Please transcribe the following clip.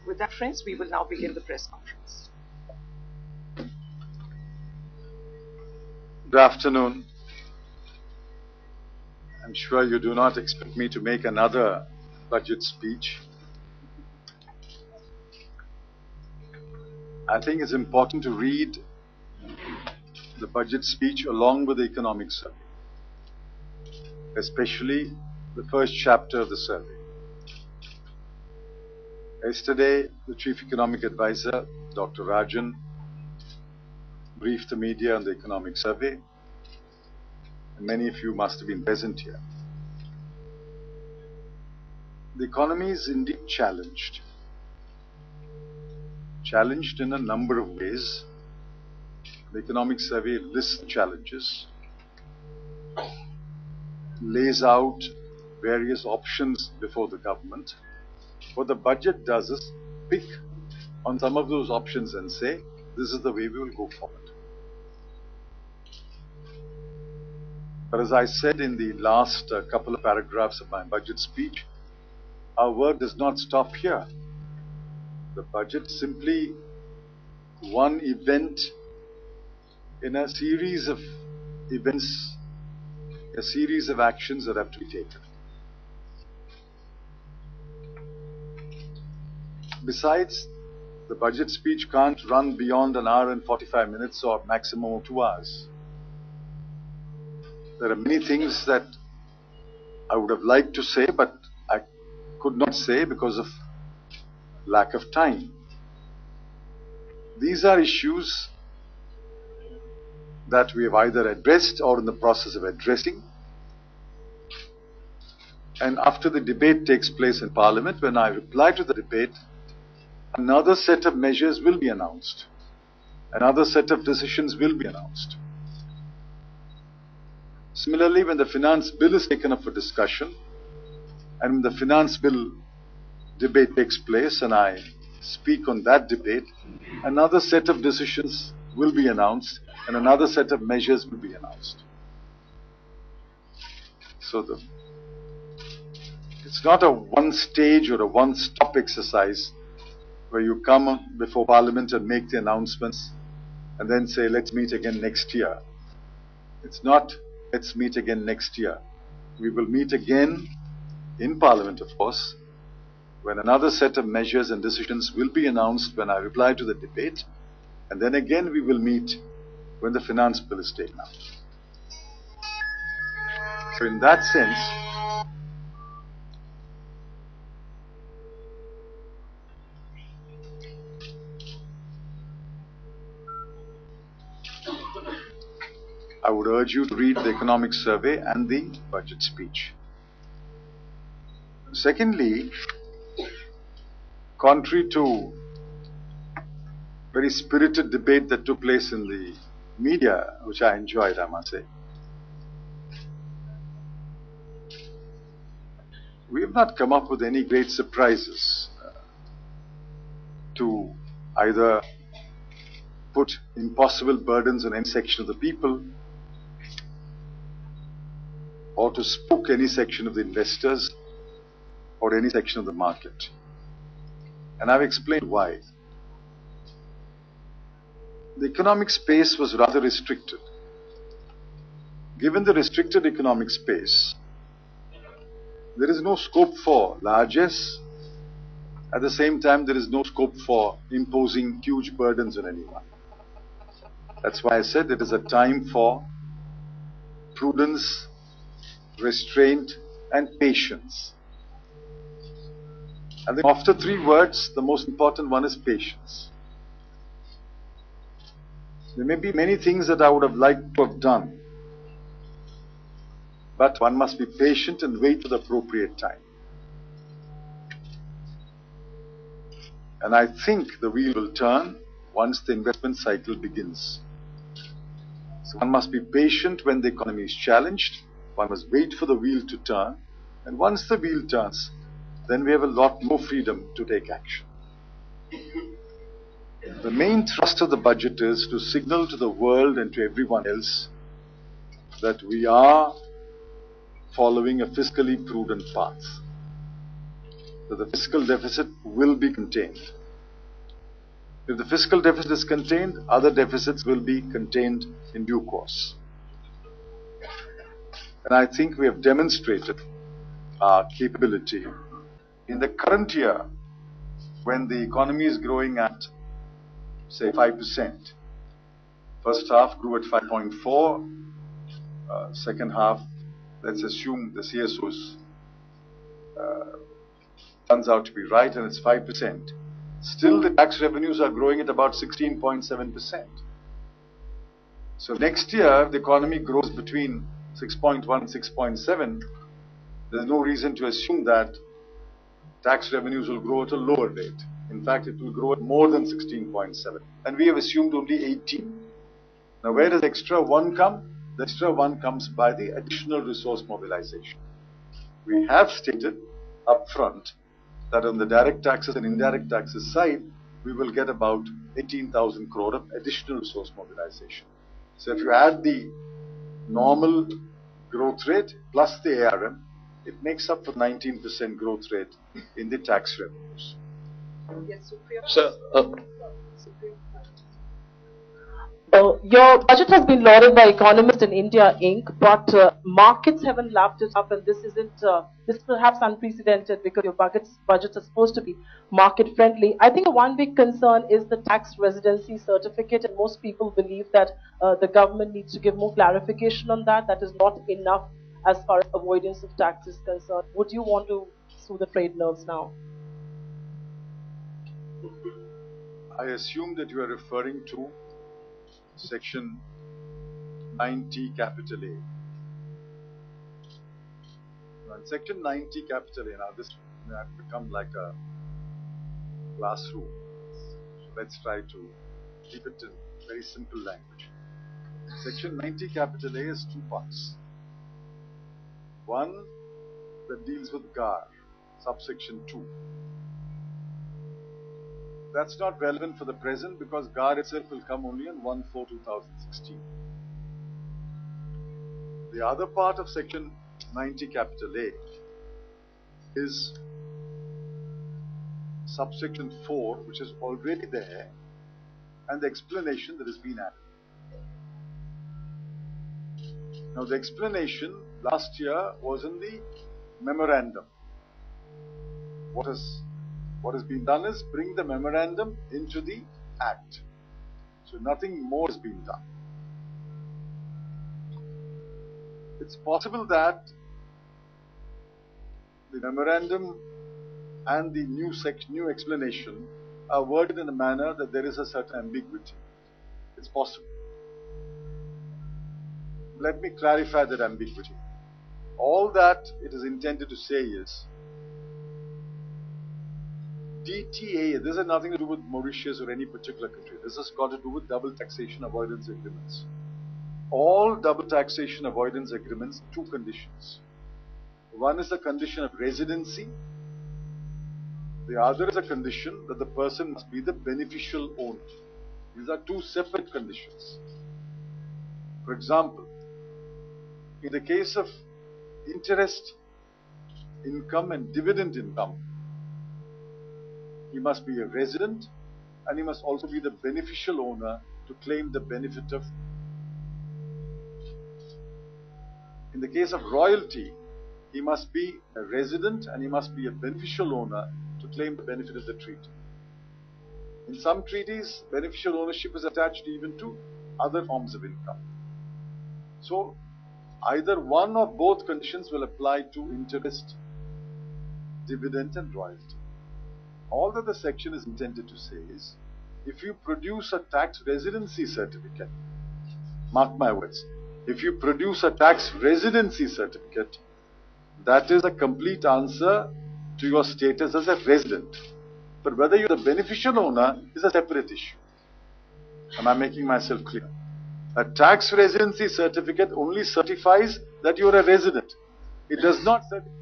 With that, friends, we will now begin the press conference. Good afternoon. I'm sure you do not expect me to make another budget speech. I think it's important to read the budget speech along with the economic survey, especially the first chapter of the survey. Yesterday, the Chief Economic Advisor, Dr. Rajan, briefed the media on the economic survey, and many of you must have been present here. The economy is indeed challenged in a number of ways. The economic survey lists challenges, lays out various options before the government. What the budget does is pick on some of those options and say, this is the way we will go forward. But as I said in the last couple of paragraphs of my budget speech, our work does not stop here. The budget is simply one event in a series of events, a series of actions that have to be taken. Besides, the budget speech can't run beyond an hour and 45 minutes or maximum of 2 hours. There are many things that I would have liked to say, but I could not say because of lack of time. These are issues that we have either addressed or in the process of addressing. And after the debate takes place in Parliament, when I reply to the debate, another set of measures will be announced. Another set of decisions will be announced. Similarly, when the finance bill is taken up for discussion, and when the finance bill debate takes place and I speak on that debate, another set of decisions will be announced and another set of measures will be announced. So it's not a one-stage or a one-stop exercise where you come before Parliament and make the announcements and then say, let's meet again next year. It's not, let's meet again next year. We will meet again in Parliament, of course, when another set of measures and decisions will be announced when I reply to the debate, and then again we will meet when the finance bill is taken out. So in that sense, I would urge you to read the economic survey and the budget speech. Secondly, contrary to very spirited debate that took place in the media, which I enjoyed, I must say, we have not come up with any great surprises to either put impossible burdens on any section of the people or to spook any section of the investors or any section of the market. And I've explained why. The economic space was rather restricted. Given the restricted economic space, there is no scope for largesse. At the same time, there is no scope for imposing huge burdens on anyone. That's why I said it is a time for prudence, restraint, and patience. I think after 3 words, the most important one is patience. There may be many things that I would have liked to have done, but one must be patient and wait for the appropriate time. And I think the wheel will turn once the investment cycle begins. So one must be patient when the economy is challenged, one must wait for the wheel to turn, and once the wheel turns, then we have a lot more freedom to take action. The main thrust of the budget is to signal to the world and to everyone else that we are following a fiscally prudent path. that the fiscal deficit will be contained. If the fiscal deficit is contained, other deficits will be contained in due course. And I think we have demonstrated our capability. In the current year, when the economy is growing at, say, 5%, first half grew at 5.4, second half, let's assume the CSOs turns out to be right and it's 5%. Still, the tax revenues are growing at about 16.7%. So next year, if the economy grows between 6.1 and 6.7, there's no reason to assume that tax revenues will grow at a lower rate. In fact, it will grow at more than 16.7. And we have assumed only 18. Now, where does extra 1 come? The extra 1 comes by the additional resource mobilization. We have stated upfront that on the direct taxes and indirect taxes side, we will get about 18,000 crore of additional resource mobilization. So if you add the normal growth rate plus the ARM, it makes up for 19% growth rate in the tax revenues. Yes, Supriya. Sir, your budget has been lauded by Economist in India Inc., but markets haven't lapped it up, and this is perhaps unprecedented because your budgets are supposed to be market friendly. I think one big concern is the tax residency certificate, and most people believe that the government needs to give more clarification on that. That is not enough as far as avoidance of tax is concerned. Would you want to soothe the trade nerves now? I assume that you are referring to Section 90 capital A. Now, in Section 90 capital A, now this may have become like a classroom. So let's try to keep it in very simple language. Section 90 capital A is 2 parts. One that deals with GAR, subsection 2. That's not relevant for the present because GAR itself will come only on 1/4/2016. The other part of Section 90 capital A is subsection 4, which is already there, and the explanation that has been added. Now, the explanation last year was in the memorandum. What has been done is bring the memorandum into the Act. So nothing more has been done. It's possible that the memorandum and the new explanation are worded in a manner that there is a certain ambiguity. It's possible. Let me clarify that ambiguity. All that it is intended to say is DTA, this has nothing to do with Mauritius or any particular country. This has got to do with double taxation avoidance agreements. All double taxation avoidance agreements, 2 conditions. One is the condition of residency. The other is a condition that the person must be the beneficial owner. These are 2 separate conditions. For example, in the case of interest income and dividend income, he must be a resident and he must also be the beneficial owner to claim the benefit of. In the case of royalty, he must be a resident and he must be a beneficial owner to claim the benefit of the treaty. In some treaties, beneficial ownership is attached even to other forms of income. So, either one or both conditions will apply to interest, dividend and royalty. All that the section is intended to say is, if you produce a tax residency certificate, mark my words, if you produce a tax residency certificate, that is a complete answer to your status as a resident. But whether you're the beneficial owner is a separate issue. Am I making myself clear? A tax residency certificate only certifies that you're a resident. It does not certify